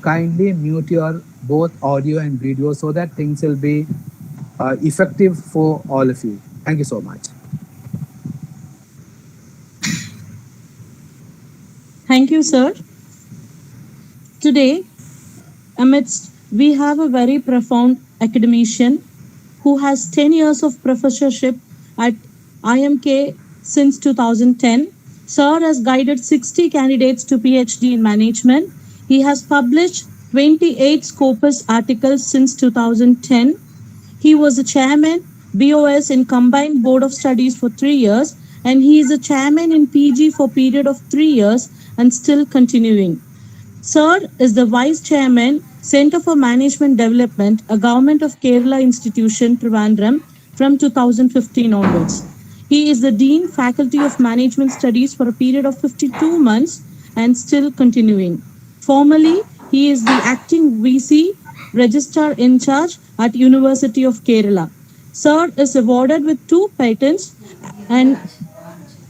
kindly mute your both audio and video so that things will be effective for all of you. Thank you so much. Thank you, sir. Today, amidst, we have a very profound academician who has 10 years of professorship at IMK since 2010. Sir has guided 60 candidates to PhD in management. He has published 28 Scopus articles since 2010. He was a chairman BOS in combined board of studies for 3 years, and he is a chairman in PG for period of 3 years and still continuing. Sir is the Vice Chairman, Centre for Management Development, a Government of Kerala institution, Trivandrum, from 2015 onwards. He is the Dean, Faculty of Management Studies for a period of 52 months and still continuing. Formally, he is the Acting VC, Registrar in Charge at University of Kerala. Sir is awarded with 2 patents and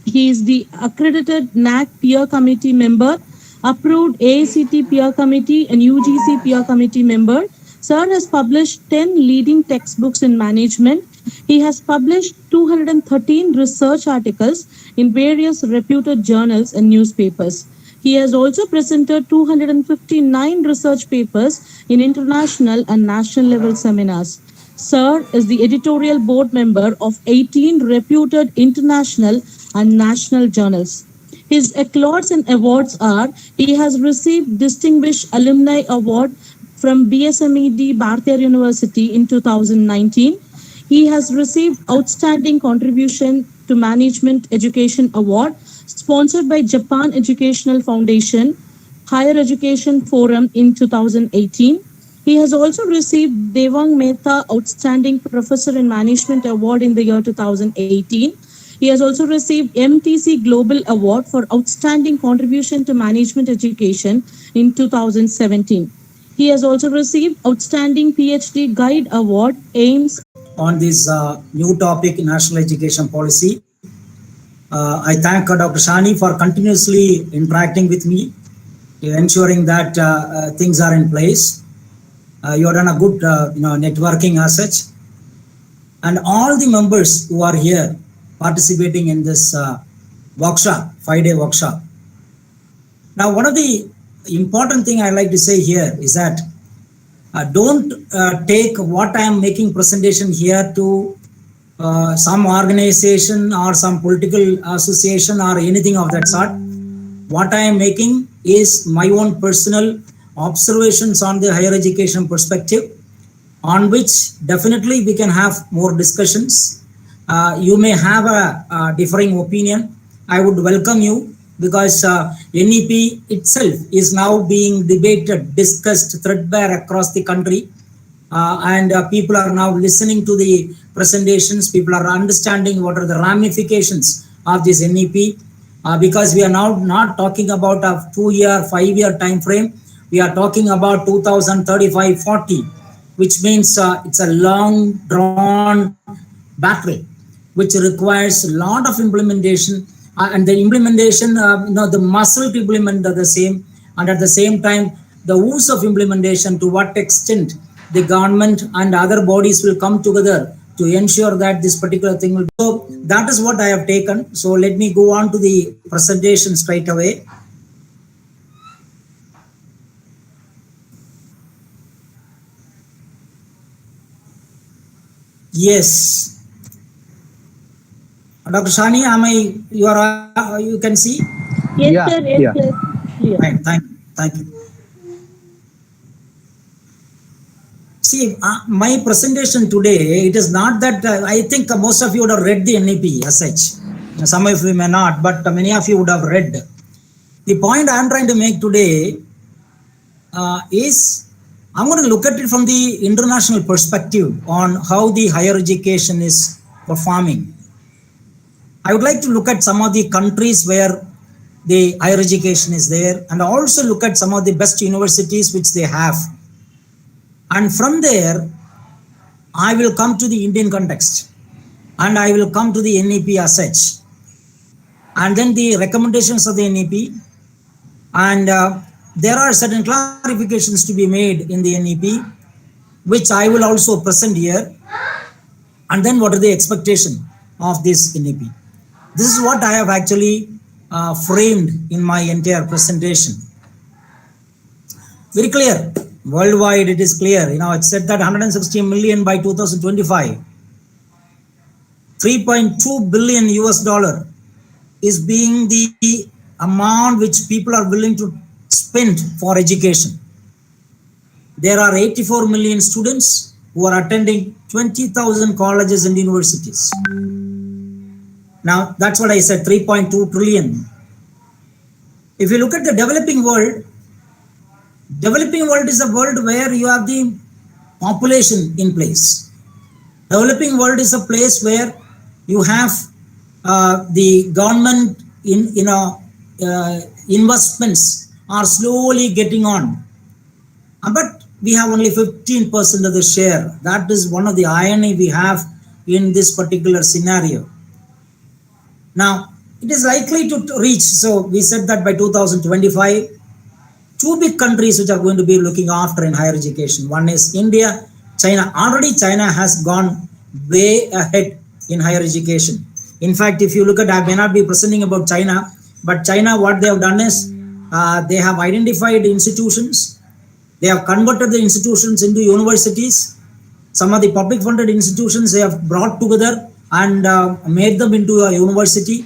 he is the accredited NAC peer committee member, approved AICT peer committee and UGC peer committee member. Sir has published 10 leading textbooks in management. He has published 213 research articles in various reputed journals and newspapers. He has also presented 259 research papers in international and national level seminars. Sir is the editorial board member of 18 reputed international and national journals. His accolades and awards are: he has received Distinguished Alumni Award from BSMED Bharatiya University in 2019. He has received Outstanding Contribution to Management Education Award sponsored by Japan Educational Foundation Higher Education Forum in 2018. He has also received Devang Mehta Outstanding Professor in Management Award in the year 2018. He has also received MTC Global Award for Outstanding Contribution to Management Education in 2017. He has also received Outstanding PhD Guide Award, AIMS. On this new topic, national education policy. I thank Dr. Shani for continuously interacting with me, ensuring that things are in place. You have done a good networking as such. And all the members who are here participating in this workshop, 5-day workshop. Now, one of the important thing I like to say here is that don't take what I am making presentation here to some organization or some political association or anything of that sort. What I am making is my own personal observations on the higher education perspective, on which definitely we can have more discussions. You may have a differing opinion. I would welcome you, because NEP itself is now being debated, discussed, threadbare across the country. And people are now listening to the presentations. People are understanding what are the ramifications of this NEP, because we are now not talking about a 2-year, 5-year time frame. We are talking about 2035, 40, which means it's a long drawn battle, which requires a lot of implementation. And the implementation, the muscle to implement are the same, and at the same time, the use of implementation, to what extent the government and other bodies will come together to ensure that this particular thing will. So that is what I have taken. So let me go on to the presentation straight away. Yes. Dr. Shani, you can see? Yes, Yeah, sir. Yes, yeah. sir. Yeah. Right, thank you. See, my presentation today, it is not that I think most of you would have read the NEP as such. Some of you may not, but many of you would have read. The point I am trying to make today is I'm going to look at it from the international perspective on how the higher education is performing. I would like to look at some of the countries where the higher education is there, and also look at some of the best universities which they have. And from there, I will come to the Indian context, and I will come to the NEP as such, and then the recommendations of the NEP, and there are certain clarifications to be made in the NEP, which I will also present here. And then what are the expectation of this NEP? This is what I have actually framed in my entire presentation. Very clear. Worldwide, it is clear. It said that 160 million by 2025, 3.2 billion US dollar is being the amount which people are willing to spend for education. There are 84 million students who are attending 20,000 colleges and universities. Now, that's what I said, 3.2 trillion. If you look at the developing world is a world where you have the population in place. Developing world is a place where you have the government investments are slowly getting on. But we have only 15% of the share. That is one of the irony we have in this particular scenario. Now, it is likely to reach, so we said that by 2025, two big countries which are going to be looking after in higher education. One is India, China. Already China has gone way ahead in higher education. In fact, if you look at, I may not be presenting about China, but China, what they have done is, they have identified institutions. They have converted the institutions into universities. Some of the public funded institutions they have brought together and made them into a university.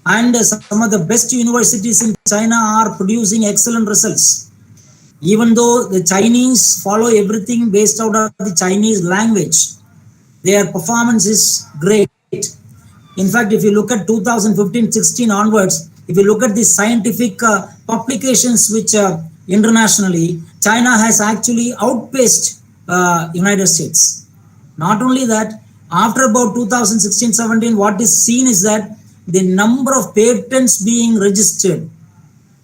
And some of the best universities in China are producing excellent results. Even though the Chinese follow everything based out of the Chinese language, their performance is great. In fact, if you look at 2015-16 onwards, if you look at the scientific publications which internationally, China has actually outpaced United States. Not only that, after about 2016-17, what is seen is that the number of patents being registered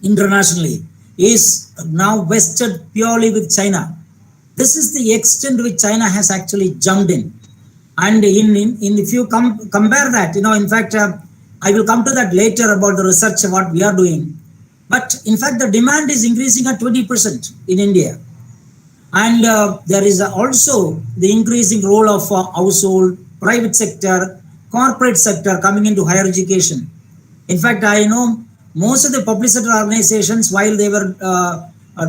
internationally is now vested purely with China. This is the extent which China has actually jumped in. And if you compare that, in fact, I will come to that later about the research, what we are doing. But in fact, the demand is increasing at 20% in India. And there is also the increasing role of household, private sector, corporate sector coming into higher education. In fact, I know most of the public sector organizations, while they were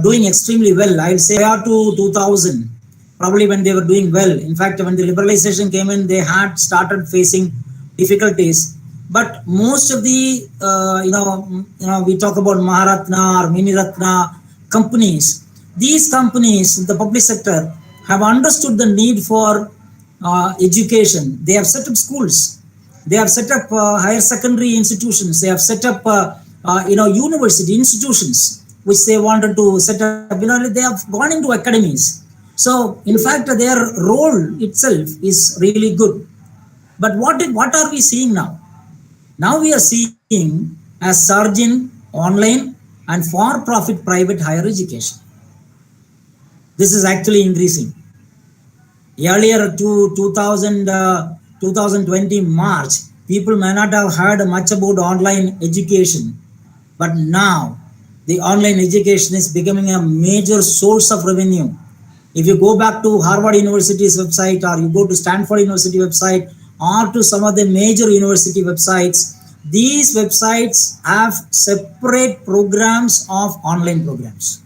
doing extremely well, I'd say prior to 2000, probably when they were doing well. In fact, when the liberalization came in, they had started facing difficulties. But most of the, we talk about Maharatna or Miniratna companies. These companies, the public sector, have understood the need for education. They have set up schools. They have set up higher secondary institutions. They have set up, university institutions, which they wanted to set up. They have gone into academies. So, in fact, their role itself is really good. But what are we seeing now? Now we are seeing a surge in online and for-profit private higher education. This is actually increasing. Earlier to 2020 March, people may not have heard much about online education. But now, the online education is becoming a major source of revenue. If you go back to Harvard University's website, or you go to Stanford University website, or to some of the major university websites, these websites have separate programs of online programs.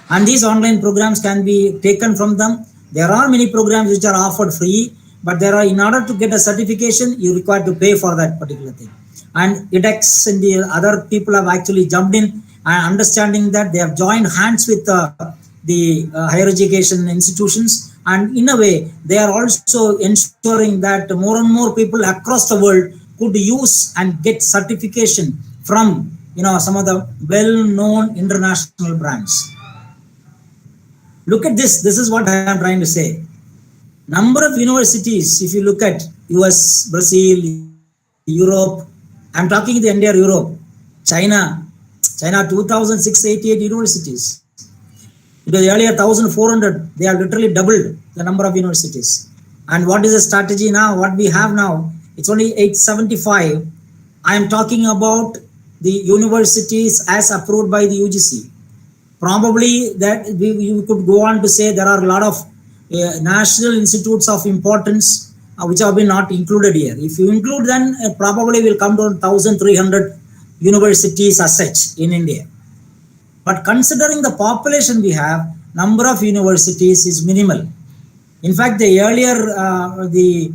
And these online programs can be taken from them. There are many programs which are offered free, but there are, in order to get a certification, you require to pay for that particular thing. And edX and the other people have actually jumped in and understanding that they have joined hands with the higher education institutions, and in a way they are also ensuring that more and more people across the world could use and get certification from some of the well-known international brands. Look at this. This is what I am trying to say. Number of universities, if you look at US, Brazil, Europe, I'm talking the entire Europe, China 2,688 universities. It was earlier 1,400. They have literally doubled the number of universities. And what is the strategy now? What we have now, it's only 875. I am talking about the universities as approved by the UGC. Probably that you could go on to say there are a lot of national institutes of importance which have been not included here. If you include, then probably will come to 1,300 universities as such in India. But considering the population we have, number of universities is minimal. In fact, earlier the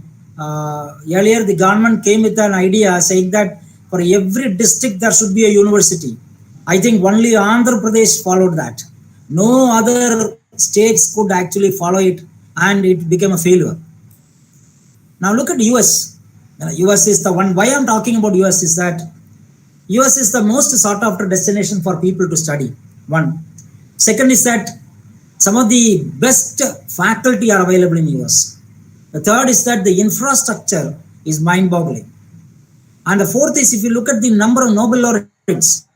government came with an idea saying that for every district there should be a university. I think only Andhra Pradesh followed that. No other states could actually follow it, and it became a failure. Now look at US. US is the one. Why I'm talking about US is that US is the most sought after destination for people to study. One. Second is that some of the best faculty are available in US. The third is that the infrastructure is mind-boggling. And the fourth is, if you look at the number of Nobel laureates,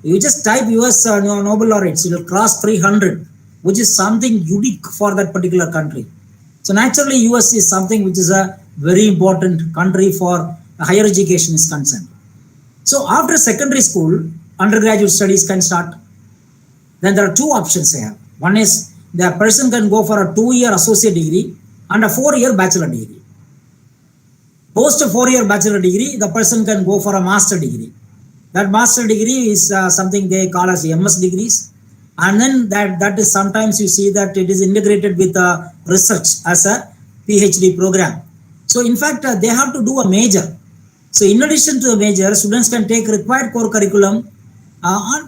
you just type US Nobel laureates, it will cross 300, which is something unique for that particular country. So naturally, US is something which is a very important country for higher education is concerned. So after secondary school, undergraduate studies can start. Then there are two options here. One is the person can go for a 2-year associate degree and a 4-year bachelor degree. Post a 4-year bachelor degree, the person can go for a master degree. That master degree is something they call as MS degrees. And then that is sometimes you see that it is integrated with research as a PhD program. So in fact, they have to do a major. So in addition to the major, students can take required core curriculum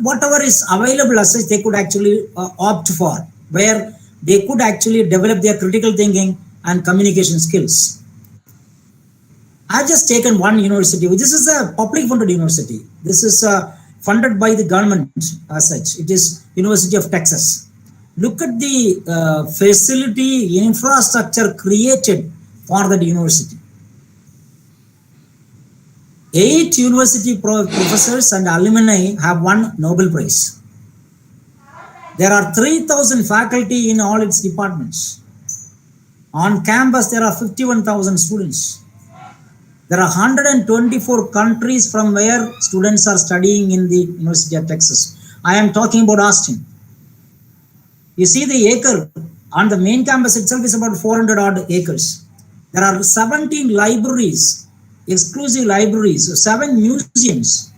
whatever is available as such, they could actually opt for, where they could actually develop their critical thinking and communication skills. I've just taken one university, which is a public funded university. This is funded by the government as such. It is University of Texas. Look at the facility infrastructure created for that university. 8 university professors and alumni have won Nobel Prize. There are 3,000 faculty in all its departments. On campus, there are 51,000 students. There are 124 countries from where students are studying in the University of Texas. I am talking about Austin. You see the acre on the main campus itself is about 400 odd acres. There are 17 libraries, exclusive libraries, 7 museums.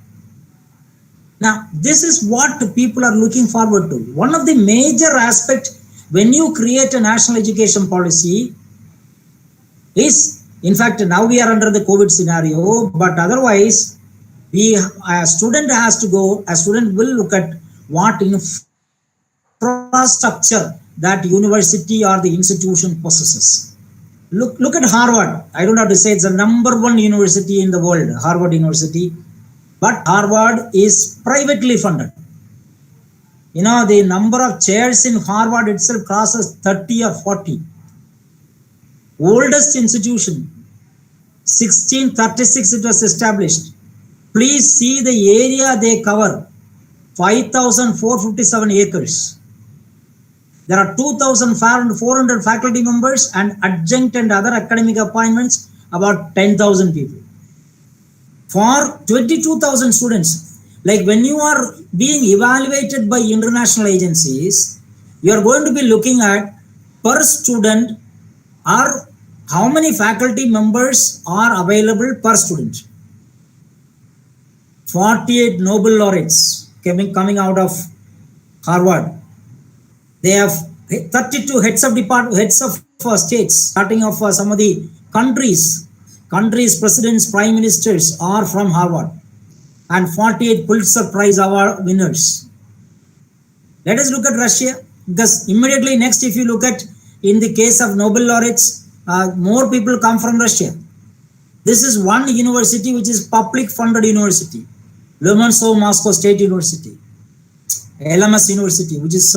Now, this is what people are looking forward to. One of the major aspects when you create a national education policy is, in fact, now we are under the COVID scenario, but otherwise, a student has to go, a student will look at what infrastructure that university or the institution possesses. Look at Harvard. I don't have to say it's the #1 university in the world, Harvard University. But Harvard is privately funded. You know, the number of chairs in Harvard itself crosses 30 or 40. Oldest institution, 1636 it was established. Please see the area they cover, 5,457 acres. There are 2,400 faculty members and adjunct and other academic appointments, about 10,000 people. For 22,000 students, like when you are being evaluated by international agencies, you are going to be looking at per student or how many faculty members are available per student. 48 Nobel laureates coming out of Harvard. They have 32 heads of states, starting off some of the countries, presidents, prime ministers are from Harvard, and 48 Pulitzer Prize award winners. Let us look at Russia, because immediately next, if you look at in the case of Nobel laureates, more people come from Russia. This is one university which is public funded university, Lomonosov Moscow State University, LMS University, which is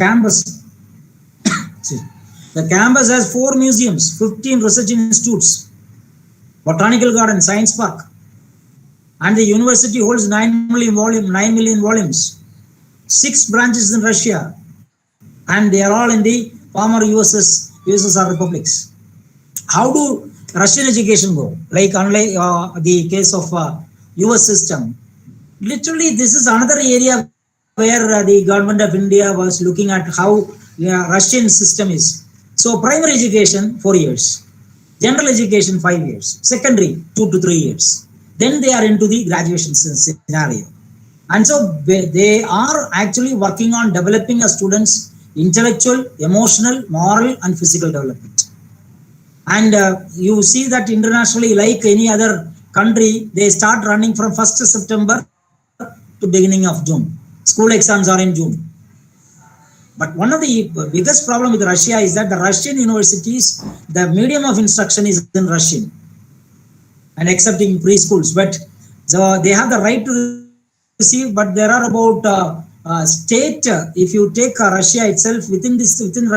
campus. See, the campus has 4 museums, 15 research institutes, botanical garden, science park, and the university holds 9 million volumes, 6 branches in Russia, and they are all in the former USSR republics. How do Russian education go? Like unlike the case of US system, literally this is another area where the government of India was looking at how Russian system is. So primary education 4 years, general education 5 years, secondary 2 to 3 years. Then they are into the graduation scenario. And so they are actually working on developing a student's intellectual, emotional, moral, and physical development. And you see that internationally, like any other country, they start running from 1st September to beginning of June. School exams are in June. But one of the biggest problem with Russia is that the Russian universities, the medium of instruction is in Russian, and excepting preschools. But so they have the right to receive, but there are about state, if you take Russia itself, within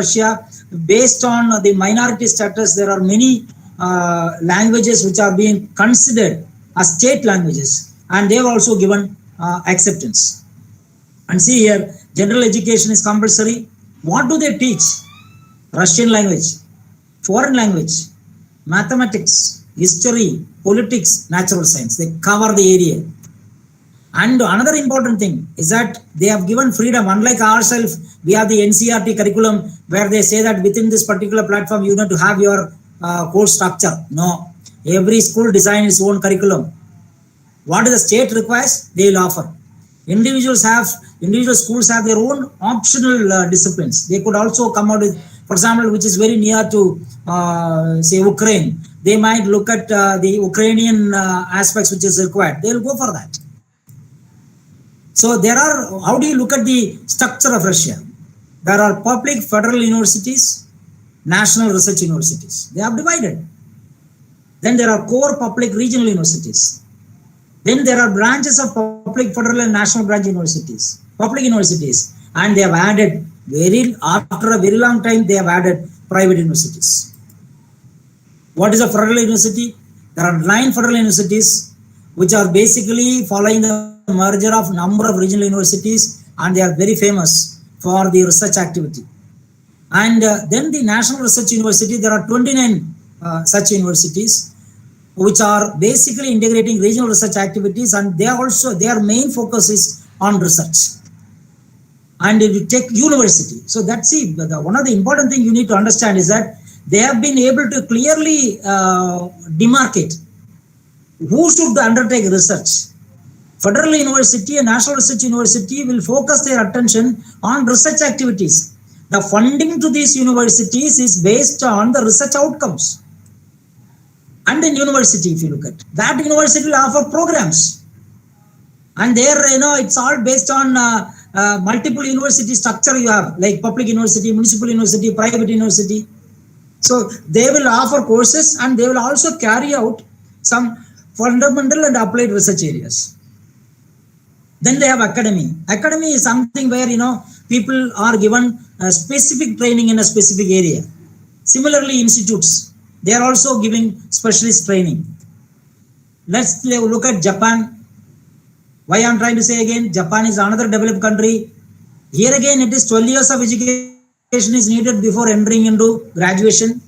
Russia, based on the minority status, there are many languages which are being considered as state languages, and they have also given acceptance. And see here, general education is compulsory. What do they teach? Russian language, foreign language, mathematics, history, politics, natural science. They cover the area. And another important thing is that they have given freedom. Unlike ourselves, we have the NCERT curriculum where they say that within this particular platform, you need to have your course structure. No, every school designs its own curriculum. What the state requires, they will offer. Individual schools have their own optional disciplines. They could also come out with, for example, which is very near to, say, Ukraine. They might look at the Ukrainian aspects which is required. They will go for that. So there are, how do you look at the structure of Russia? There are public federal universities, national research universities. They are divided. Then there are core public regional universities. Then there are branches of public federal and national branch universities, public universities. And they have added, after a very long time, they have added private universities. What is a federal university? There are 9 federal universities which are basically following the merger of number of regional universities, and they are very famous for the research activity. And then the National Research University, there are 29 such universities which are basically integrating regional research activities, and they are also, their main focus is on research. And if you take university, so that's it. One of the important things you need to understand is that they have been able to clearly demarcate who should undertake research. Federal University and National Research University will focus their attention on research activities. The funding to these universities is based on the research outcomes. And in university, if you look at that, university will offer programs. And there, it's all based on multiple university structure you have, like public university, municipal university, private university. So they will offer courses, and they will also carry out some fundamental and applied research areas. Then they have academy. Academy is something where, people are given a specific training in a specific area. Similarly, institutes, they are also giving specialist training. Let's look at Japan. Why I'm trying to say again, Japan is another developed country. Here again, it is 12 years of education is needed before entering into graduation.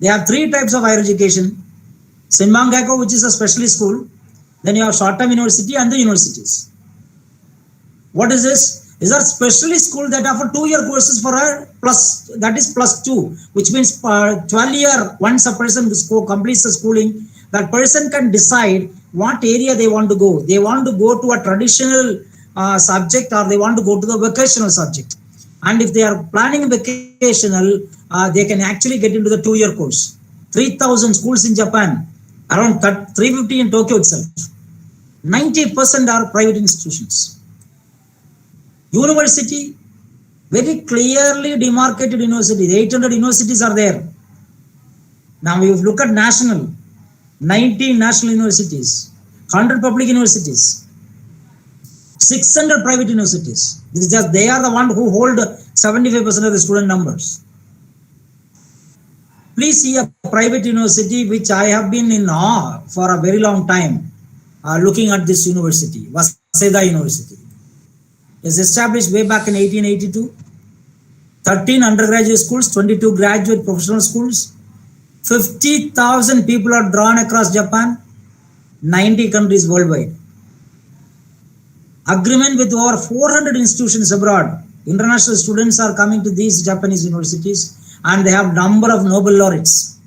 They have 3 types of higher education. Senbangako, which is a specialist school. Then you have short-term university and the universities. What is this? These are specialist schools that offer 2-year courses for a plus, that is +2, which means 12-year, once a person completes the schooling, that person can decide what area they want to go. They want to go to a traditional subject, or they want to go to the vocational subject. And if they are planning vocational, they can actually get into the 2-year course. 3,000 schools in Japan, around 350 in Tokyo itself. 90% are private institutions. University, very clearly demarcated university. 800 universities are there. Now you look at national, 19 national universities, 100 public universities, 600 private universities. This is just, they are the ones who hold 75% of the student numbers. Please see a private university which I have been in awe for a very long time looking at this university, Waseda University. It's established way back in 1882. 13 undergraduate schools, 22 graduate professional schools, 50,000 people are drawn across Japan, 90 countries worldwide. Agreement with over 400 institutions abroad. International students are coming to these Japanese universities and they have number of Nobel laureates.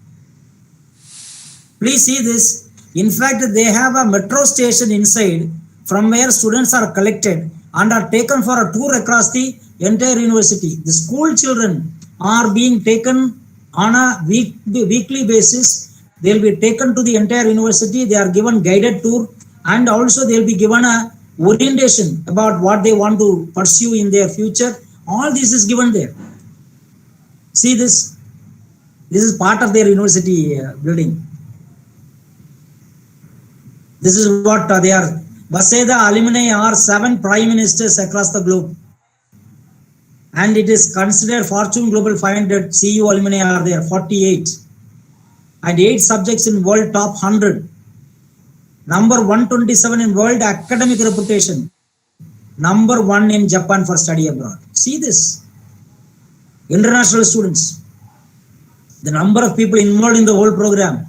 Please see this. In fact, they have a metro station inside from where students are collected and are taken for a tour across the entire university. The school children are being taken on a weekly basis. They will be taken to the entire university. They are given guided tour and also they will be given a orientation about what they want to pursue in their future. All this is given there. See this. This is part of their university building. This is what they are. Waseda alumni are 7 prime ministers across the globe. And it is considered Fortune Global 500 CEO alumni are there, 48. And 8 subjects in world top 100. Number 127 in world academic reputation. Number 1 in Japan for study abroad. See this. International students. The number of people involved in the whole program.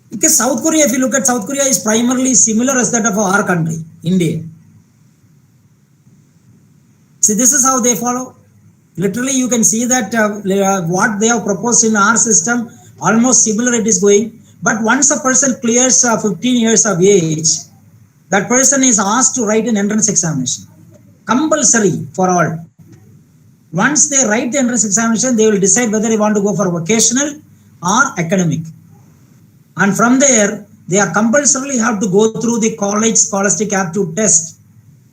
Because South Korea, if you look at South Korea, is primarily similar as that of our country, India. See, this is how they follow. Literally, you can see that what they have proposed in our system, almost similar it is going. But once a person clears 15 years of age, that person is asked to write an entrance examination. Compulsory for all. Once they write the entrance examination, they will decide whether they want to go for vocational or academic. And from there, they are compulsorily have to go through the college scholastic aptitude test.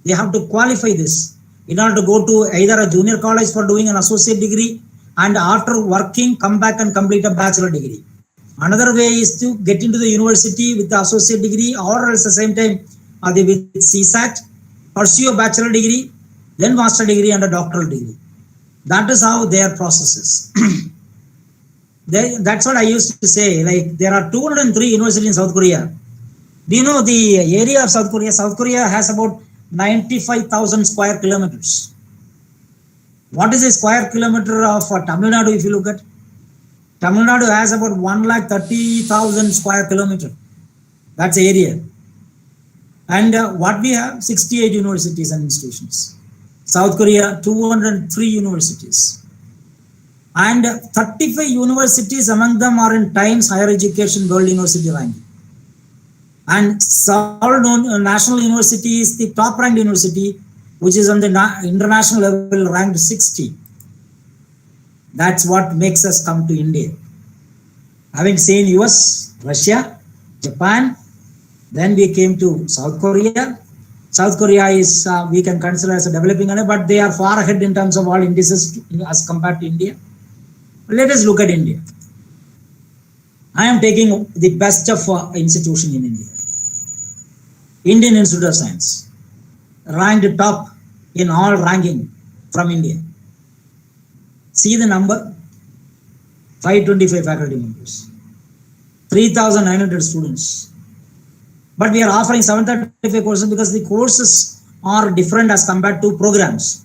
They have to qualify this in order to go to either a junior college for doing an associate degree and after working, come back and complete a bachelor degree. Another way is to get into the university with the associate degree or else at the same time with CSAT, pursue a bachelor degree, then master degree and a doctoral degree. That is how their process is. That's what I used to say. Like there are 203 universities in South Korea. Do you know the area of South Korea? South Korea has about 95,000 square kilometers. What is a square kilometer of Tamil Nadu if you look at? Tamil Nadu has about 130,000 square kilometer. That's area. And what we have? 68 universities and institutions. South Korea, 203 universities. And 35 universities among them are in Times Higher Education World University ranking. And Seoul National University is the top ranked university, which is on the international level ranked 60. That's what makes us come to India. Having seen US, Russia, Japan, then we came to South Korea. South Korea is, we can consider as a developing country, but they are far ahead in terms of all indices as compared to India. Let us look at India. I am taking the best of institution in India. Indian Institute of Science, ranked top in all ranking from India. See the number, 525 faculty members, 3,900 students. But we are offering 735 courses because the courses are different as compared to programs.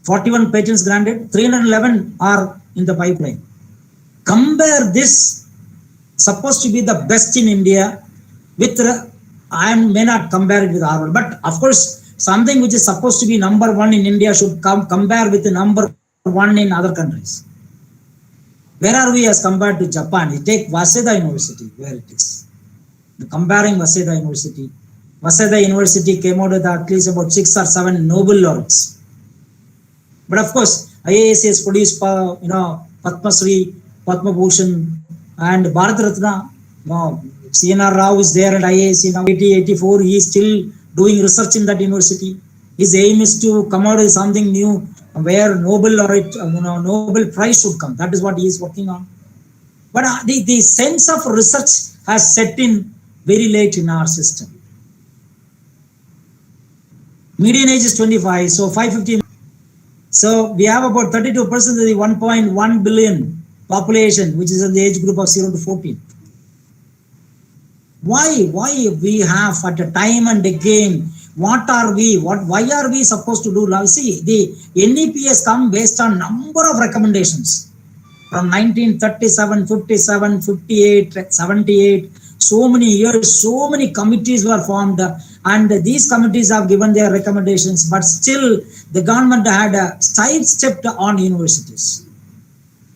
41 patents granted, 311 are in the pipeline. Compare this, supposed to be the best in India, with, I may not compare it with Harvard, but of course, something which is supposed to be number 1 in India should compare with the number 1 in other countries. Where are we as compared to Japan? You take Waseda University, where it is. Comparing Waseda University. Waseda University came out with at least about 6 or 7 Nobel laureates. But of course, IAS has produced, Padma Shri, Padma Bhushan, and Bharat Ratna. CNR Rao is there at IAS in 1984. He is still doing research in that university. His aim is to come out with something new where Nobel laureate, Nobel Prize should come. That is what he is working on. But the sense of research has set in very late in our system. Median age is 25, so 550. So we have about 32% of the 1.1 billion population, which is in the age group of 0 to 14. Why we have at a time and again, why are we supposed to do now? See, the NEP has come based on number of recommendations from 1937, 57, 58, 78, so many years, so many committees were formed, and these committees have given their recommendations, but still the government had sidestepped on universities.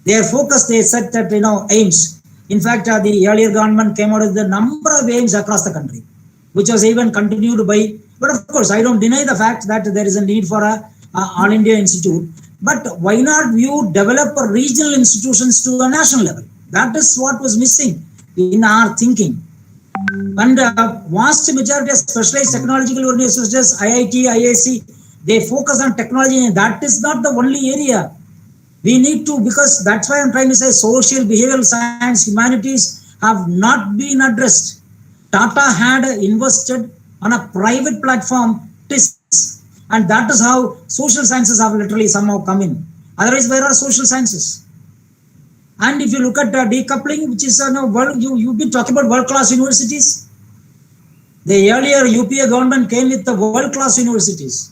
Their focus, they set that, aims. In fact, the earlier government came out with the number of aims across the country, which was even continued by, but of course, I don't deny the fact that there is a need for a All India Institute, but why not you develop regional institutions to a national level? That is what was missing in our thinking. And vast majority of specialized technological universities, IIT, IIC, they focus on technology, and that is not the only area. We need to, because that's why I'm trying to say social, behavioral science, humanities have not been addressed. Tata had invested on a private platform, TIS, and that is how social sciences have literally somehow come in. Otherwise, where are social sciences? And if you look at decoupling, which is you've been talking about world-class universities. The earlier UPA government came with the world-class universities,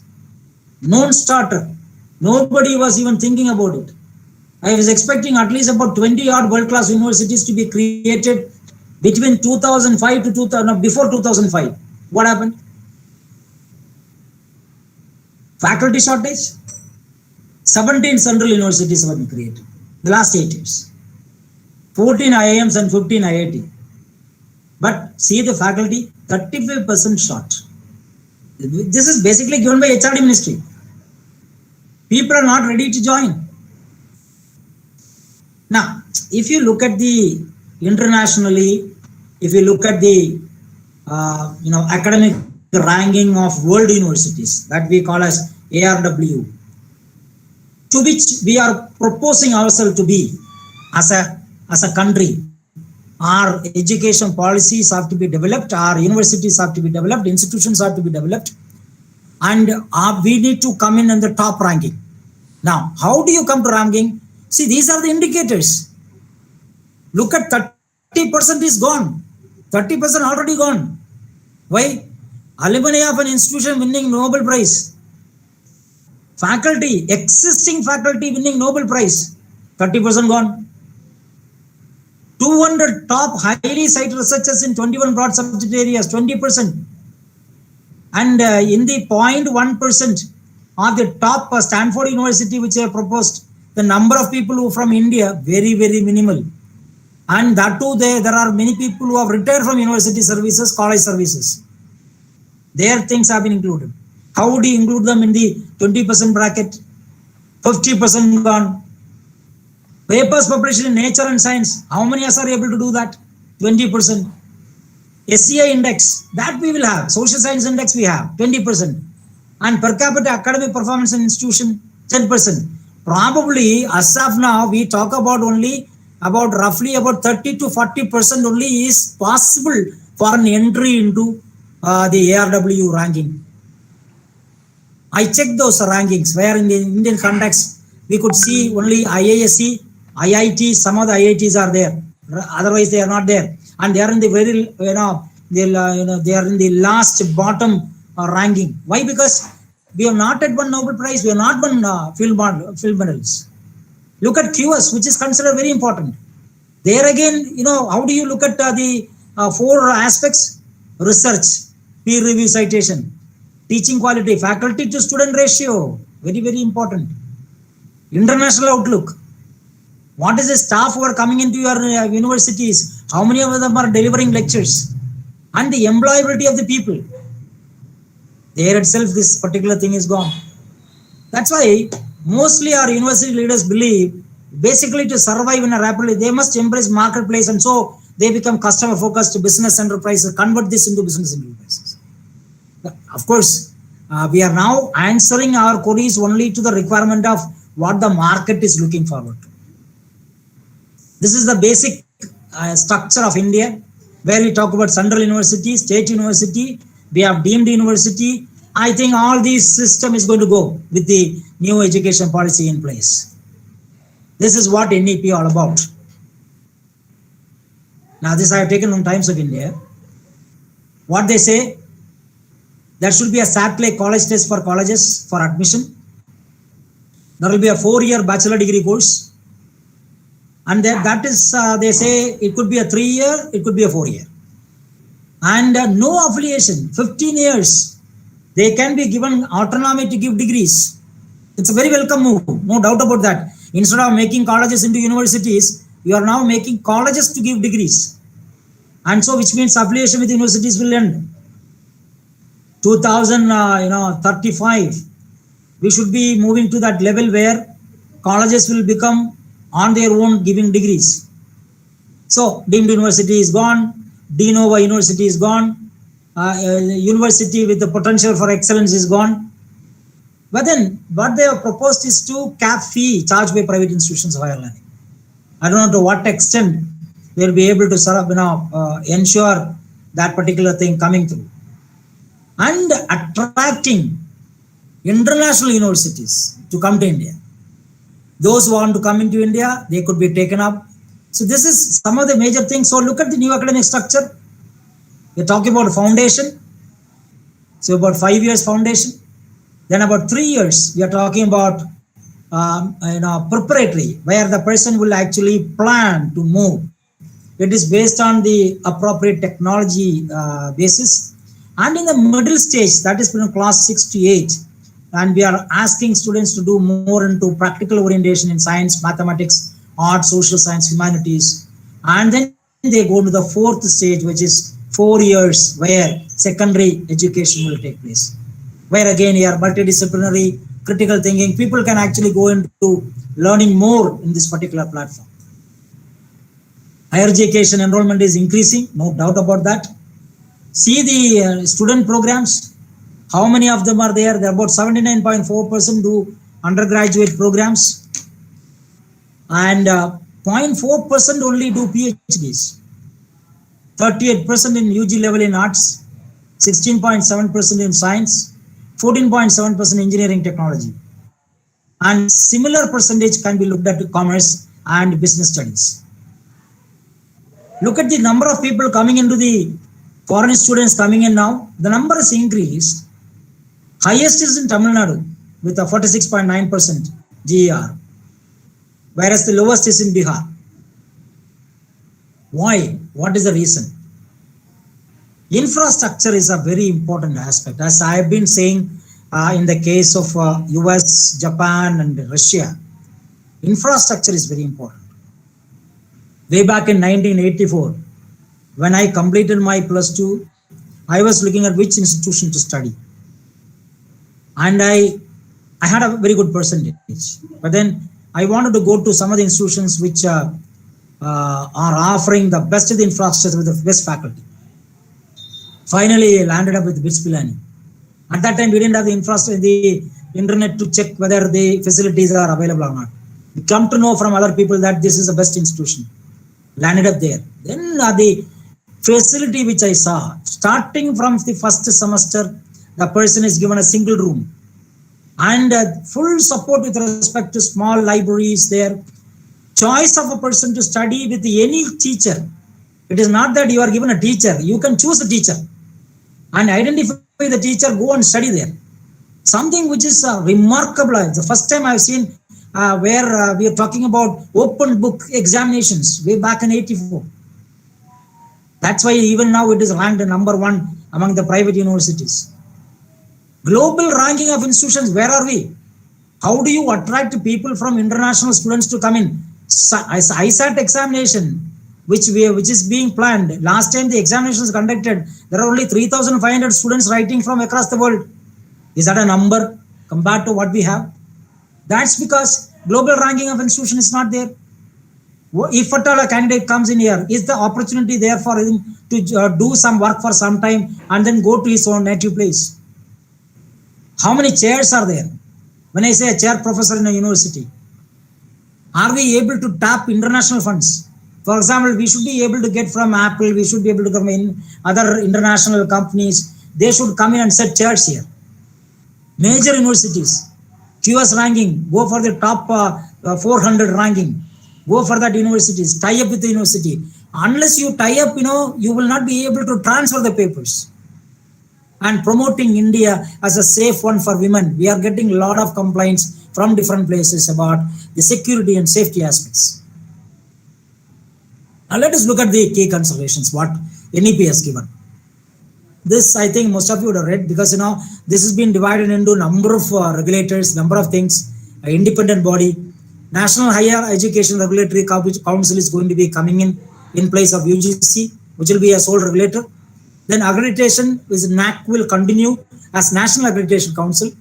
non-starter. Nobody was even thinking about it. I was expecting at least about 20 odd world-class universities to be created between 2005 to before 2005. What happened? Faculty shortage. 17 central universities have been created the last 8 years. 14 IIMs and 15 IIT. But see the faculty, 35% short. This is basically given by HRD ministry. People are not ready to join. Now, if you look at the internationally, if you look at the academic ranking of world universities that we call as ARW, to which we are proposing ourselves to be as a country, our education policies have to be developed, our universities have to be developed, institutions have to be developed, and we need to come in the top ranking. Now, how do you come to ranking? See, these are the indicators. Look at 30% is gone. 30% already gone. Why? Alumni of an institution winning Nobel Prize. Faculty, existing faculty winning Nobel Prize. 30% gone. 200 top highly cited researchers in 21 broad subject areas. 20%. And in the 0.1% of the top Stanford University, which I have proposed, the number of people who from India, very, very minimal. And that too, there are many people who have retired from university services, college services. Their things have been included. How would you include them in the 20% bracket? 50% gone. Papers published in Nature and Science, how many of us are able to do that? 20%. SCI index, that we will have. Social Science index we have, 20%. And per capita academic performance in institution, 10%. Probably, as of now, we talk about only about roughly about 30 to 40% only is possible for an entry into the ARW ranking. I checked those rankings where in the Indian context, we could see only IISc, IIT, some of the IITs are there. Otherwise, they are not there. And they are in the very, they are in the last bottom ranking. Why? Because we have not had one Nobel Prize, we have not won field medals. Look at QS, which is considered very important. There again, how do you look at the 4 aspects? Research, peer review citation, teaching quality, faculty to student ratio, very, very important. International outlook. What is the staff who are coming into your universities? How many of them are delivering lectures? And the employability of the people. There itself, this particular thing is gone. That's why mostly our university leaders believe basically to survive in a rapidly, they must embrace marketplace, and so they become customer focused business enterprises, convert this into business enterprises. Of course, we are now answering our queries only to the requirement of what the market is looking forward to. This is the basic structure of India, where we talk about central university, state university, we have deemed university, I think all these system is going to go with the new education policy in place. This is what NEP all about. Now this I have taken from Times of India. What they say, there should be a satellite college test for colleges for admission. There will be a 4-year bachelor degree course. And that is, they say it could be a 3-year, it could be a 4-year. And no affiliation, 15 years. They can be given autonomy to give degrees. It's a very welcome move, no doubt about that. Instead of making colleges into universities, you are now making colleges to give degrees. And so which means affiliation with universities will end. 2035, we should be moving to that level where colleges will become on their own giving degrees. So deemed university is gone, de novo university is gone, university with the potential for excellence is gone. But then what they have proposed is to cap fee charged by private institutions of higher learning. I don't know to what extent they will be able to sort of ensure that particular thing coming through. And attracting international universities to come to India. Those who want to come into India, they could be taken up. So this is some of the major things. So look at the new academic structure. We're talking about foundation. So about 5 years foundation. Then about 3 years, we are talking about preparatory, where the person will actually plan to move. It is based on the appropriate technology basis. And in the middle stage, that is from class 6 to 8, and we are asking students to do more into practical orientation in science, mathematics, art, social science, humanities. And then they go to the 4th stage, which is 4 years, where secondary education will take place. Where again, here multidisciplinary, critical thinking, people can actually go into learning more in this particular platform. Higher education enrollment is increasing, no doubt about that. See the student programs, how many of them are there? They're about 79.4% do undergraduate programs, and 0.4% only do PhDs. 38% in UG level in arts, 16.7% in science, 14.7% engineering technology. And similar percentage can be looked at commerce and business studies. Look at the number of people coming into the foreign students coming in now. The number is increased. Highest is in Tamil Nadu with a 46.9% GER, whereas the lowest is in Bihar. Why? What is the reason? Infrastructure is a very important aspect. As I have been saying in the case of US, Japan and Russia, infrastructure is very important. Way back in 1984, when I completed my +2, I was looking at which institution to study. And I had a very good percentage. But then I wanted to go to some of the institutions which are offering the best of the infrastructure with the best faculty. Finally, I landed up with BITS Pilani. At that time, we didn't have the infrastructure, the internet to check whether the facilities are available or not. We come to know from other people that this is the best institution. Landed up there. Then the facility which I saw, starting from the first semester, the person is given a single room and full support with respect to small libraries there. Choice of a person to study with any teacher. It is not that you are given a teacher. You can choose a teacher and identify the teacher, go and study there. Something which is remarkable. The first time I've seen where we are talking about open book examinations way back in 84. That's why even now it is ranked number 1 among the private universities. Global ranking of institutions, where are we? How do you attract people from international students to come in? ISAT examination, which is being planned. Last time the examinations conducted, there are only 3,500 students writing from across the world. Is that a number compared to what we have? That's because global ranking of institution is not there. If at all a candidate comes in here, is the opportunity there for him to do some work for some time and then go to his own native place? How many chairs are there? When I say a chair professor in a university, are we able to tap international funds? For example, we should be able to get from Apple, we should be able to come in other international companies. They should come in and set chairs here. Major universities, QS ranking, go for the top 400 ranking. Go for that universities, tie up with the university. Unless you tie up, you will not be able to transfer the papers. And promoting India as a safe one for women. We are getting a lot of complaints from different places about the security and safety aspects. Now let us look at the key considerations, what NEP has given. This, I think most of you would have read, because this has been divided into number of regulators, number of things, an independent body. National Higher Education Regulatory Council is going to be coming in place of UGC, which will be a sole regulator. Then accreditation is NAC will continue as National Accreditation Council.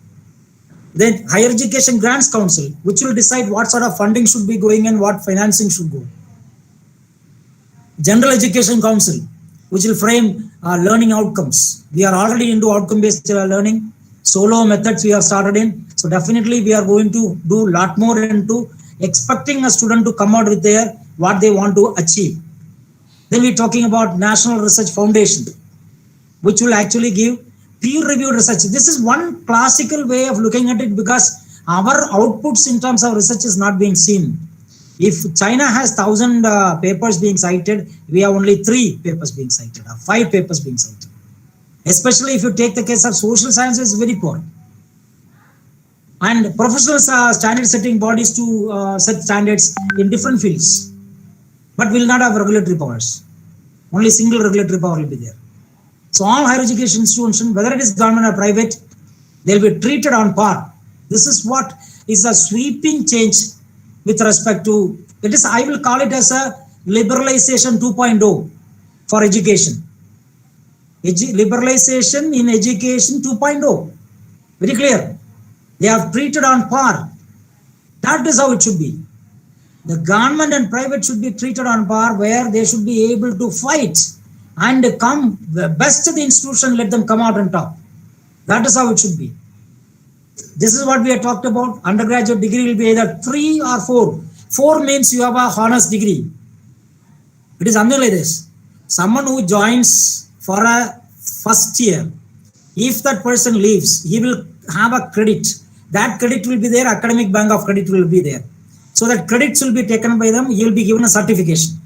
Then Higher Education Grants Council, which will decide what sort of funding should be going and what financing should go. General Education Council, which will frame learning outcomes. We are already into outcome-based learning. Solo methods we have started in. So definitely we are going to do a lot more into expecting a student to come out with what they want to achieve. Then we're talking about National Research Foundation, which will actually give peer-reviewed research. This is one classical way of looking at it, because our outputs in terms of research is not being seen. If China has 1,000 papers being cited, we have only 3 papers being cited, or 5 papers being cited. Especially if you take the case of social sciences, very poor. And professional standard setting bodies to set standards in different fields, but will not have regulatory powers. Only single regulatory power will be there. So all higher education institutions, whether it is government or private, they'll be treated on par. This is what is a sweeping change with respect to, it is, I will call it as a liberalization 2.0 for education. Liberalization in education 2.0. Very clear. They are treated on par. That is how it should be. The government and private should be treated on par, where they should be able to fight and come, the best of the institution, let them come out on top. That is how it should be. This is what we have talked about. Undergraduate degree will be either 3 or 4. 4 means you have a honors degree. It is something like this. Someone who joins for a first year, if that person leaves, he will have a credit. That credit will be there, academic bank of credit will be there. So that credits will be taken by them, he will be given a certification.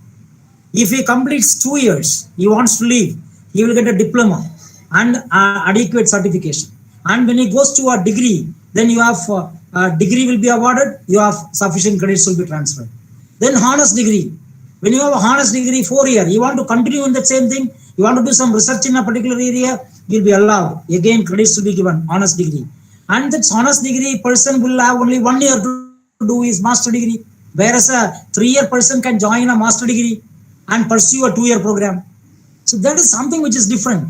If he completes 2 years, he wants to leave, he will get a diploma and adequate certification. And when he goes to a degree, then you have a degree will be awarded, you have sufficient credits will be transferred. Then honors degree. When you have a honors degree 4 year, you want to continue in the same thing, you want to do some research in a particular area, you'll be allowed. Again, credits will be given, honors degree. And that honors degree person will have only 1 year to do his master degree, whereas a 3-year person can join a master degree and pursue a 2-year program. So that is something which is different.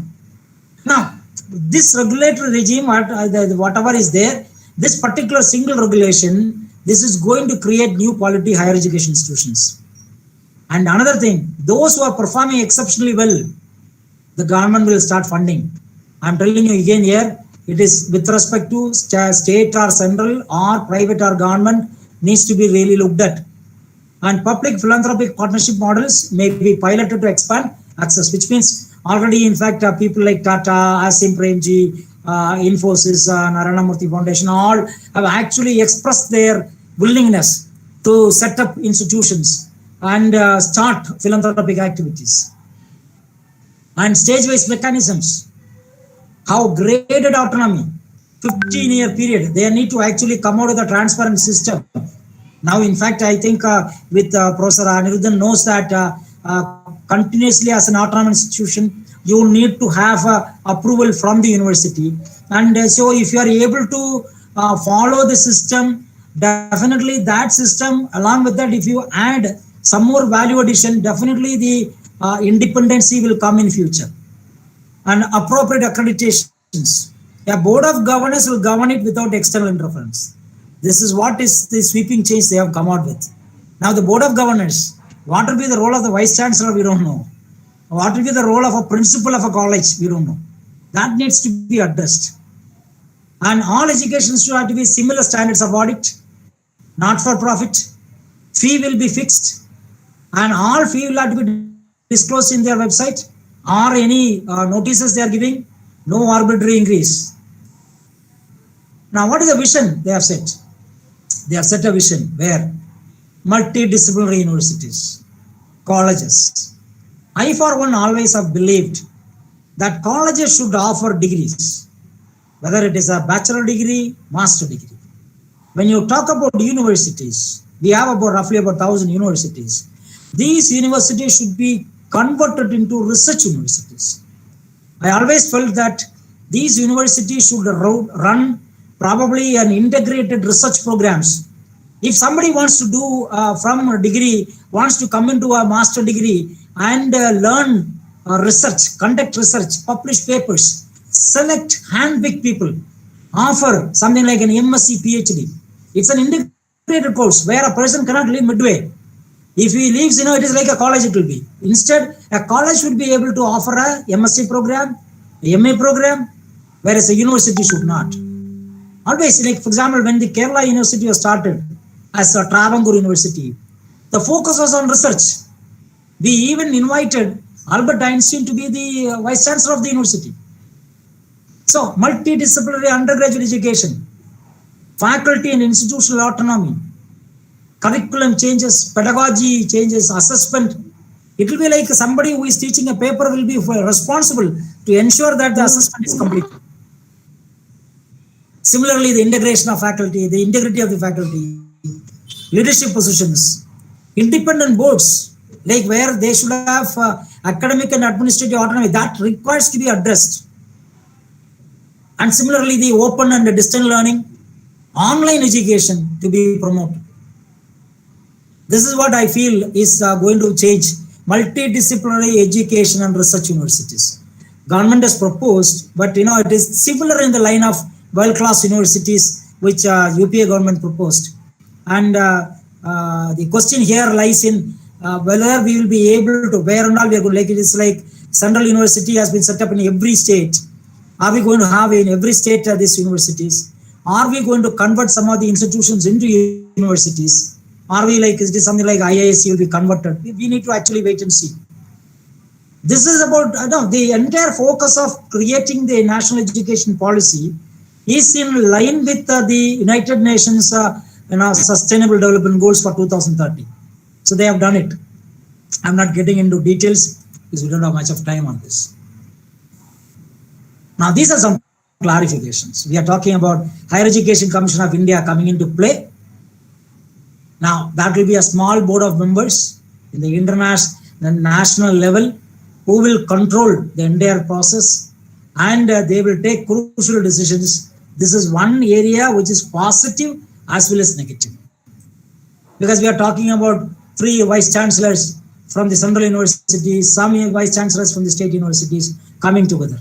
Now, this regulatory regime, whatever is there, this particular single regulation, this is going to create new quality higher education institutions. And another thing, those who are performing exceptionally well, the government will start funding. I'm telling you again here, it is with respect to state or central or private or government, needs to be really looked at. And public philanthropic partnership models may be piloted to expand access, which means already, in fact, people like Tata, Asim Premji, Infosys, Narayana Murthy Foundation, all have actually expressed their willingness to set up institutions and start philanthropic activities. And stage-wise mechanisms, how graded autonomy, 15-year period, they need to actually come out with a transparent system. Now, in fact, I think with Professor Anirudhan knows that continuously as an autonomous institution, you need to have approval from the university. And so if you are able to follow the system, definitely that system, along with that, if you add some more value addition, definitely the independency will come in future. And appropriate accreditations. A board of governors will govern it without external interference. This is what is the sweeping change they have come out with. Now the board of governors, what will be the role of the vice chancellor, we don't know. What will be the role of a principal of a college, we don't know. That needs to be addressed. And all educations should have to be similar standards of audit, not for profit. Fee will be fixed, and all fee will have to be disclosed in their website, or any notices they are giving, no arbitrary increase. Now, what is the vision they have set? They have set a vision where multidisciplinary universities, colleges. I, for one, always have believed that colleges should offer degrees, whether it is a bachelor degree, master degree. When you talk about universities, we have about roughly about 1,000 universities. These universities should be converted into research universities. I always felt that these universities should run probably an integrated research programs. If somebody wants to do from a degree, wants to come into a master degree and learn research, conduct research, publish papers, select, handpick people, offer something like an MSc, PhD. It's an integrated course where a person cannot leave midway. If he leaves, it is like a college it will be. Instead, a college should be able to offer a MSc program, a MA program, whereas a university should not. Always, like for example, when the Kerala University was started as a Travancore University, the focus was on research. We even invited Albert Einstein to be the Vice Chancellor of the university. So, multidisciplinary undergraduate education, faculty and institutional autonomy, curriculum changes, pedagogy changes, assessment. It will be like somebody who is teaching a paper will be responsible to ensure that the assessment is complete. Similarly, the integration of faculty, the integrity of the faculty, leadership positions, independent boards, like where they should have academic and administrative autonomy, that requires to be addressed. And similarly, the open and distant learning, online education to be promoted. This is what I feel is going to change multidisciplinary education and research universities. Government has proposed, but it is similar in the line of world-class universities which UPA government proposed. And the question here lies in whether we will be able to, where and all we are going, like it is like Central University has been set up in every state. Are we going to have in every state these universities? Are we going to convert some of the institutions into universities? Are we like, is this something like IISc will be converted? We need to actually wait and see. This is about, the entire focus of creating the national education policy is in line with the United Nations Sustainable Development Goals for 2030. So they have done it. I'm not getting into details because we don't have much of time on this. Now, these are some clarifications. We are talking about Higher Education Commission of India coming into play. Now, that will be a small board of members in the international and national level who will control the entire process, and they will take crucial decisions. This is one area which is positive as well as negative. Because we are talking about 3 vice chancellors from the central universities, some vice chancellors from the state universities coming together.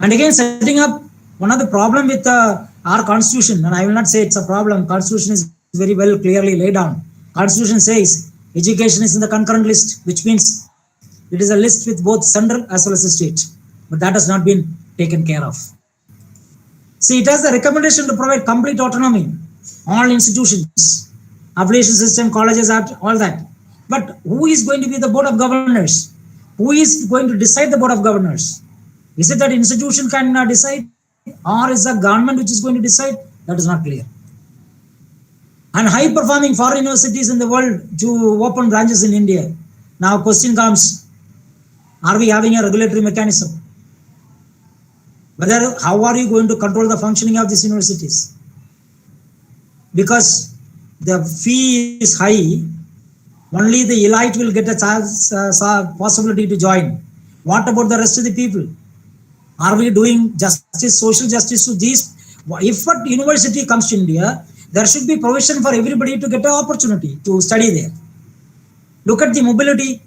And again, setting up one of the problem with our constitution, and I will not say it's a problem, constitution is very well clearly laid down. Constitution says education is in the concurrent list, which means it is a list with both central as well as the state, but that has not been taken care of. See, it has the recommendation to provide complete autonomy, all institutions, affiliation system, colleges, all that. But who is going to be the board of governors? Who is going to decide the board of governors? Is it that institution can decide, or is the government which is going to decide? That is not clear. And high performing foreign universities in the world to open branches in India. Now question comes, are we having a regulatory mechanism? How are you going to control the functioning of these universities? Because the fee is high, only the elite will get a chance, possibility to join. What about the rest of the people? Are we doing justice, social justice to these? If a university comes to India, there should be provision for everybody to get an opportunity to study there. Look at the mobility.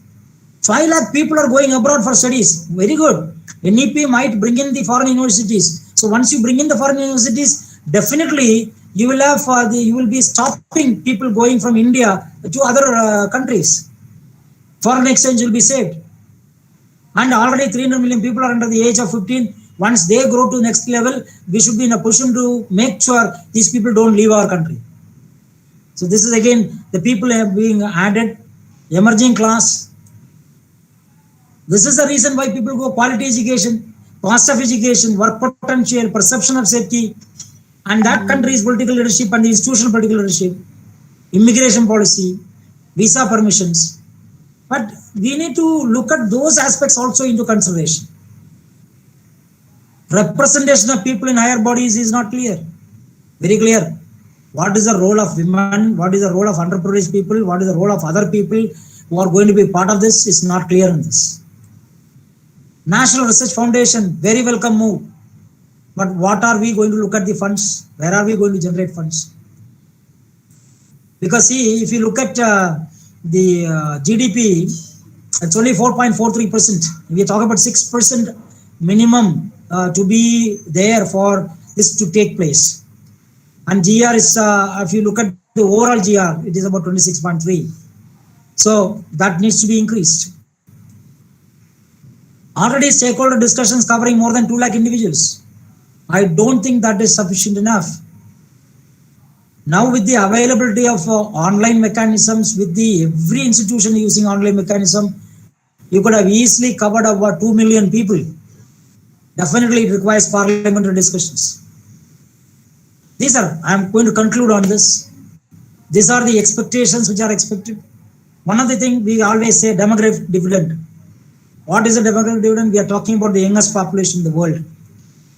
5 lakh people are going abroad for studies. Very good. NEP might bring in the foreign universities. So once you bring in the foreign universities, definitely you will have you will be stopping people going from India to other countries. Foreign exchange will be saved. And already 300 million people are under the age of 15. Once they grow to the next level, we should be in a position to make sure these people don't leave our country. So this is again, the people are being added, emerging class. This is the reason why people go quality education, cost of education, work potential, perception of safety. And that country's political leadership and the institutional political leadership, immigration policy, visa permissions. But we need to look at those aspects also into consideration. Representation of people in higher bodies is not clear, very clear. What is the role of women? What is the role of underprivileged people? What is the role of other people who are going to be part of this? Is not clear in this. National Research Foundation, very welcome move. But what are we going to look at the funds? Where are we going to generate funds? Because see, if you look at the GDP, it's only 4.43%. We talk about 6% minimum to be there for this to take place. And GR is, if you look at the overall GR, it is about 26.3. So that needs to be increased. Already stakeholder discussions covering more than 2 lakh individuals. I don't think that is sufficient enough. Now with the availability of online mechanisms, with the every institution using online mechanism, you could have easily covered over 2 million people. Definitely it requires parliamentary discussions. These are, I am going to conclude on this. These are the expectations which are expected. One of the things we always say, demographic dividend. What is a demographic dividend? We are talking about the youngest population in the world.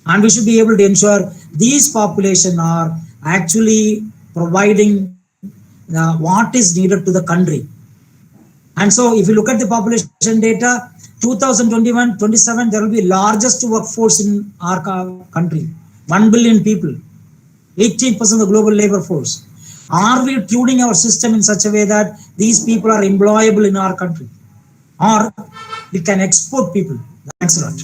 And we should be able to ensure these population are actually providing what is needed to the country. And so if you look at the population data, 2021-27, there will be largest workforce in our country, 1 billion people, 18% of the global labor force. Are we tuning our system in such a way that these people are employable in our country? Or we can export people? Thanks a lot.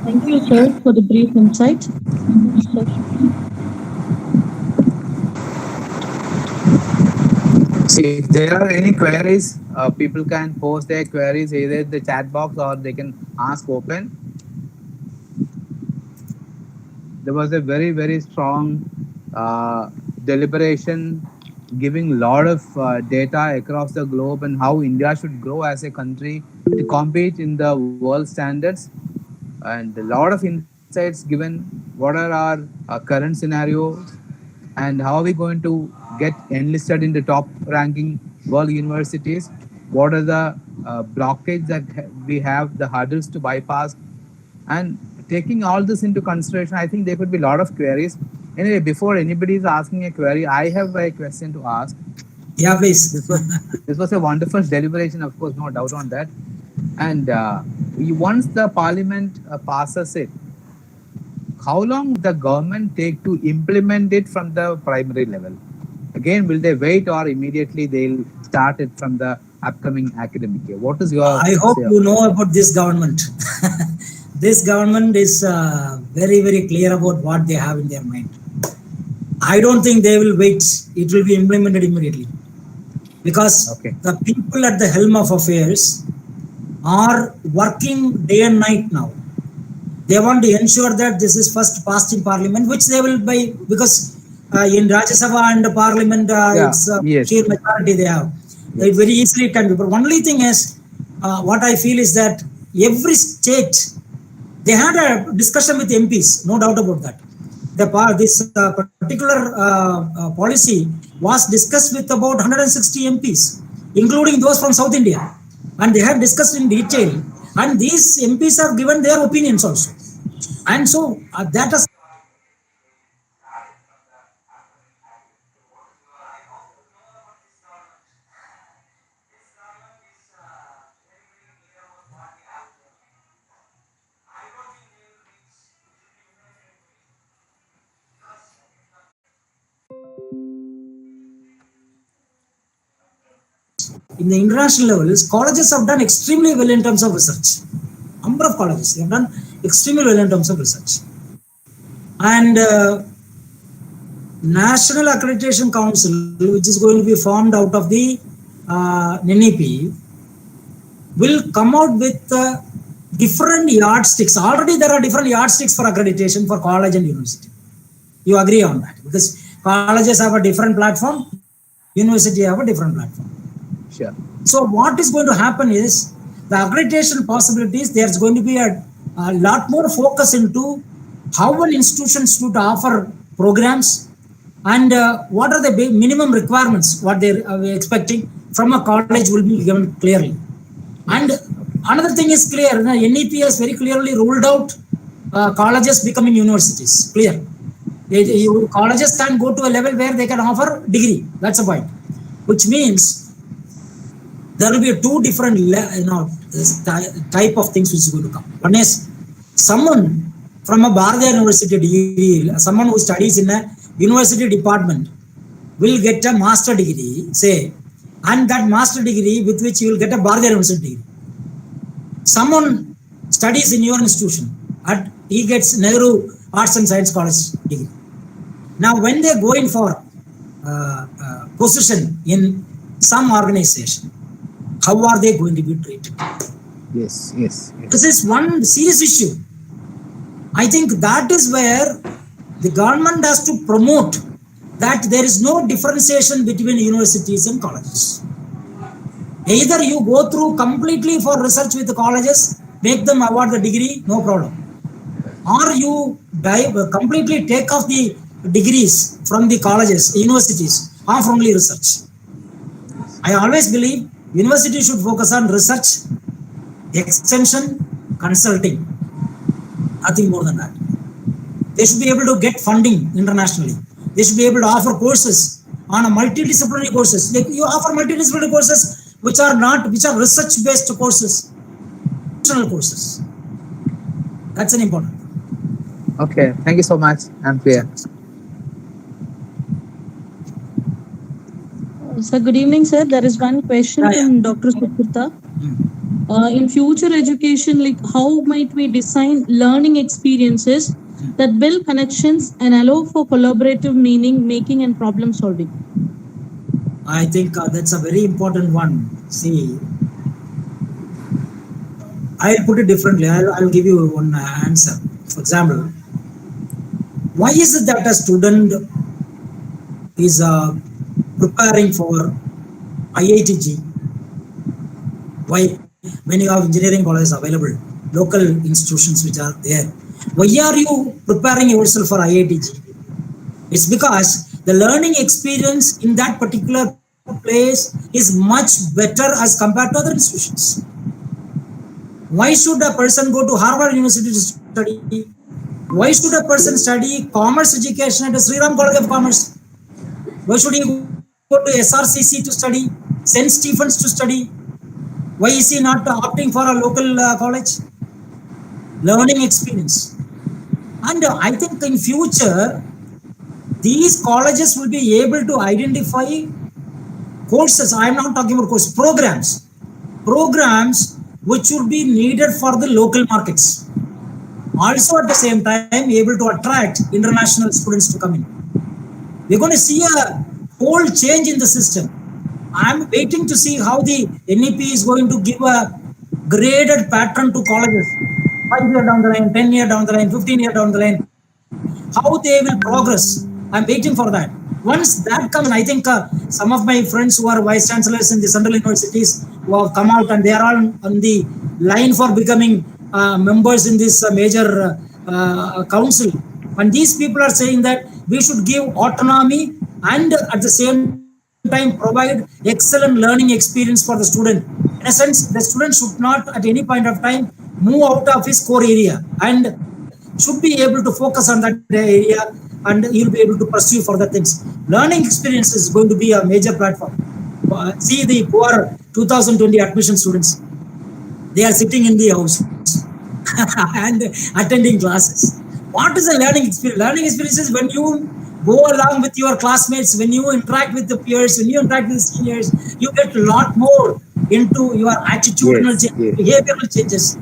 Thank you, sir, for the brief insight. If there are any queries, people can post their queries either in the chat box or they can ask open. There was a very, very strong deliberation giving a lot of data across the globe and how India should grow as a country to compete in the world standards, and a lot of insights given what are our current scenarios and how are we going to get enlisted in the top ranking world universities, what are the blockades that we have, the hurdles to bypass, and taking all this into consideration, I think there could be a lot of queries. Anyway, before anybody is asking a query, I have a question to ask. Yeah, please. This was a wonderful deliberation, of course, no doubt on that. And once the parliament passes it, how long the government take to implement it from the primary level? Again, will they wait or immediately they'll start it from the upcoming academic year? What is your... I hope you know about this government. This government is very, very clear about what they have in their mind. I don't think they will wait. It will be implemented immediately. Because the people at the helm of affairs are working day and night now. They want to ensure that this is first passed in parliament, which they will by, because in Rajya Sabha and parliament, it's sheer majority they have. They very easily can be. But only thing is, what I feel is that every state, they had a discussion with MPs, no doubt about that. This particular policy was discussed with about 160 MPs, including those from South India. And they have discussed in detail. And these MPs have given their opinions also. And so that is... In the international levels, colleges have done extremely well in terms of research. Number of colleges, they have done extremely well in terms of research. And National Accreditation Council, which is going to be formed out of the NEP, will come out with different yardsticks. Already there are different yardsticks for accreditation for college and university. You agree on that? Because colleges have a different platform, university have a different platform. Sure. So what is going to happen is the accreditation possibilities, there's going to be a a lot more focus into how an institution should offer programs and what are the minimum requirements, what they're expecting from a college will be given clearly. And Yes. another thing is clear, NEP has very clearly ruled out colleges becoming universities. Clear. Yes. Colleges can go to a level where they can offer degree. That's the point. Which means there will be two different type of things which is going to come. One is someone from a Bharatiya University degree, someone who studies in a university department will get a master degree, say, and that master degree with which you will get a Bharatiya University degree. Someone studies in your institution and he gets Nehru Arts and Science College degree. Now, when they go in for position in some organization, how are they going to be treated? Yes. Yes. Yes. This is one serious issue. I think that is where the government has to promote that there is no differentiation between universities and colleges. Either you go through completely for research with the colleges, make them award the degree, no problem. Or you completely take off the degrees from the colleges, universities, or from only research. I always believe university should focus on research, extension, consulting. Nothing more than that. They should be able to get funding internationally. They should be able to offer courses on a multidisciplinary courses. Like you offer multidisciplinary courses which are research-based courses, courses. That's an important. Okay. Thank you so much. I'm clear. Sir, good evening, sir. There is one question from Dr. Sukurta. In future education, like how might we design learning experiences that build connections and allow for collaborative meaning making and problem solving? I think that's a very important one. See, I'll put it differently. I'll give you one answer. For example, why is it that a student is preparing for IITG? Why, when you have engineering colleges available, local institutions which are there, why are you preparing yourself for IITG? It's because the learning experience in that particular place is much better as compared to other institutions. Why should a person go to Harvard University to study? Why should a person study commerce education at a Sri Ram College of Commerce? Why should he go to SRCC to study, St. Stephen's to study? Why is he not opting for a local college? Learning experience. And I think in future, these colleges will be able to identify courses. I am not talking about courses, programs which would be needed for the local markets. Also at the same time, able to attract international students to come in. We're going to see a whole change in the system. I'm waiting to see how the NEP is going to give a graded pattern to colleges. 5 years down the line, 10 years down the line, 15 years down the line, how they will progress. I'm waiting for that. Once that comes, I think some of my friends who are vice chancellors in the central universities who have come out and they are all on the line for becoming members in this major council. And these people are saying that we should give autonomy and at the same time provide excellent learning experience for the student. In a sense, the student should not at any point of time move out of his core area and should be able to focus on that area and he'll be able to pursue further things. Learning experience is going to be a major platform. See the poor 2020 admission students. They are sitting in the house and attending classes. What is a learning experience? Learning experience is when you go along with your classmates, when you interact with the peers, when you interact with seniors, you get a lot more into your attitudinal behavioral changes.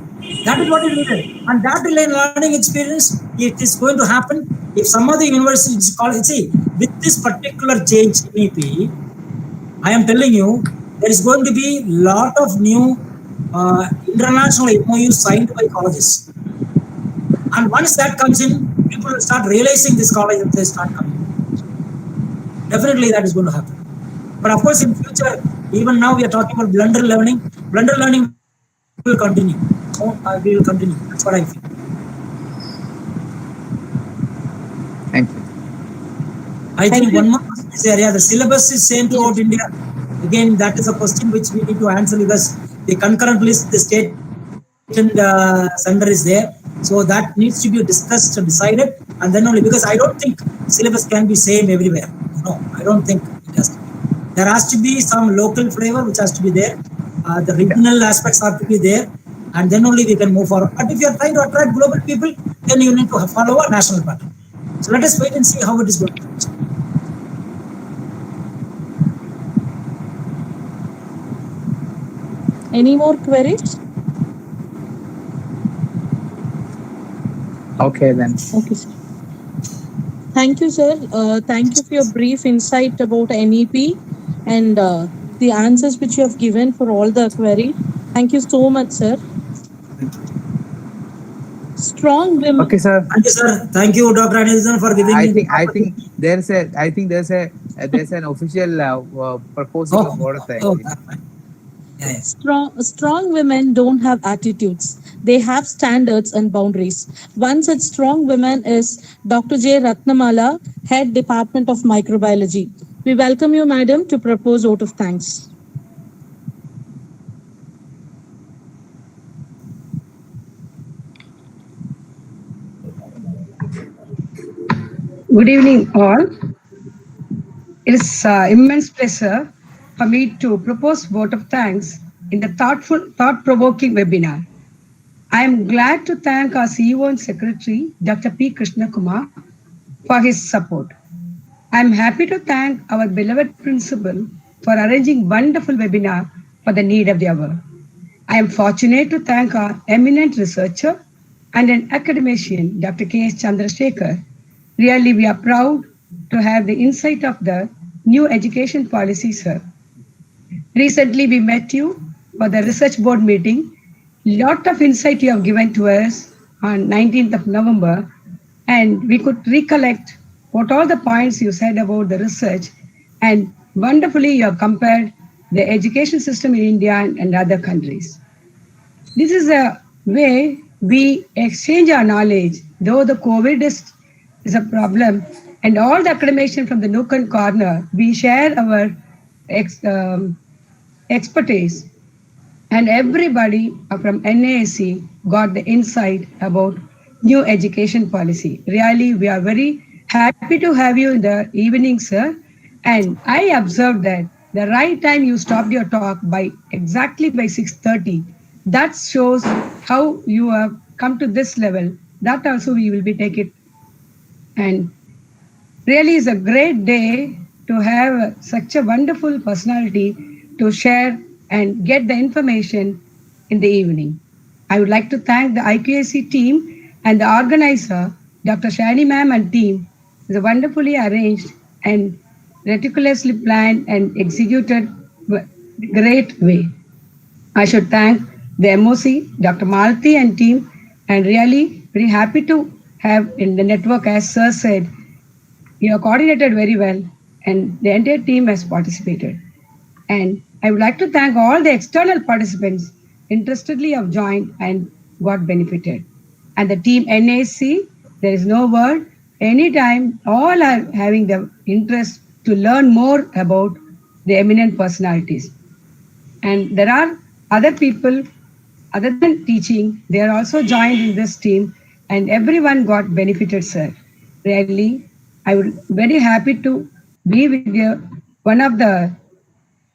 That is what you needed. And that learning experience, it is going to happen if some of the universities see, with this particular change in EP, I am telling you, there is going to be a lot of new international MOUs signed by colleges. And once that comes in, people will start realizing this college and they start coming. Definitely that is going to happen. But of course, in future, even now we are talking about blended learning. Blended learning will continue. No, we will continue. That's what I feel. Thank you. I Thank think you. one more question is there. Yeah, the syllabus is same throughout Yes. India. Again, that is a question which we need to answer because the concurrent list, the state and center is there. So that needs to be discussed and decided, and then only because I don't think syllabus can be same everywhere. No, I don't think it has to be. There has to be some local flavor which has to be there. The Yeah. regional aspects have to be there, and then only we can move forward. But if you are trying to attract global people, then you need to follow a national pattern. So let us wait and see how it is going to be. Any more queries? Okay then. Okay, sir. Thank you, sir. Thank you for your brief insight about NEP and the answers which you have given for all the queries. Thank you so much, sir. Strong women. Okay, sir. Thank you, sir. Thank you, Dr. Anilson, for giving I me this think I think opportunity. there's an official proposal of Oh, order thing. oh, that's fine. Yeah, yeah. Strong women don't have attitudes. They have standards and boundaries. One such strong woman is Dr. J. Ratnamala, Head Department of Microbiology. We welcome you, madam, to propose vote of thanks. Good evening, all. It is immense pleasure for me to propose vote of thanks in the thought-provoking webinar. I am glad to thank our CEO and Secretary, Dr. P. Krishna Kumar, for his support. I am happy to thank our beloved principal for arranging wonderful webinar for the need of the hour. I am fortunate to thank our eminent researcher and an academician, Dr. K.S. Chandrasekhar. Really, we are proud to have the insight of the new education policy, sir. Recently, we met you for the research board meeting. Lot of insight you have given to us on 19th of November, and we could recollect what all the points you said about the research, and wonderfully you have compared the education system in India and other countries. This is a way we exchange our knowledge, though the COVID is a problem, and all the academicians from the nook and corner, we share our ex, um, expertise, and everybody from NASC got the insight about new education policy. Really, we are very happy to have you in the evening, sir. And I observed that the right time you stopped your talk by exactly by 6:30. That shows how you have come to this level. That also we will be taking. And really is a great day to have such a wonderful personality to share and get the information in the evening. I would like to thank the IQAC team and the organizer, Dr. Shani ma'am and team. It's a wonderfully arranged and meticulously planned and executed great way. I should thank the MOC, Dr. Malti and team, and really very happy to have in the network, as Sir said, you have coordinated very well, and the entire team has participated. And I would like to thank all the external participants interestedly have joined and got benefited. And the team NAC, there is no word. Anytime, all are having the interest to learn more about the eminent personalities. And there are other people, other than teaching, they are also joined in this team, and everyone got benefited, sir. Really, I would very happy to be with you, one of the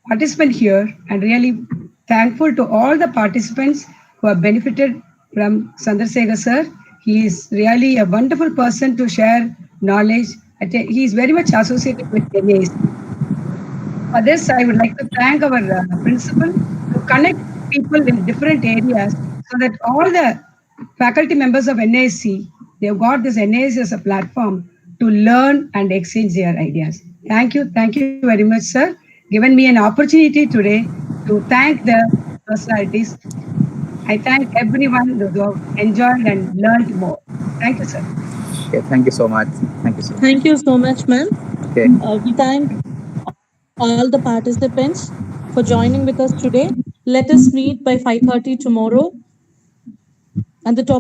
participant here, and really thankful to all the participants who have benefited from Chandrasekhar sir. He is really a wonderful person to share knowledge. He is very much associated with NAC. For this, I would like to thank our principal to connect people in different areas so that all the faculty members of NAC, they've got this NAC as a platform to learn and exchange their ideas. Thank you very much, sir. Given me an opportunity today to thank the personalities. I thank everyone who have enjoyed and learned more. Thank you, sir. Okay, thank you so much. Thank you so much. Thank you so much, ma'am. Okay. We thank all the participants for joining with us today. Let us meet by 5:30 tomorrow And the topic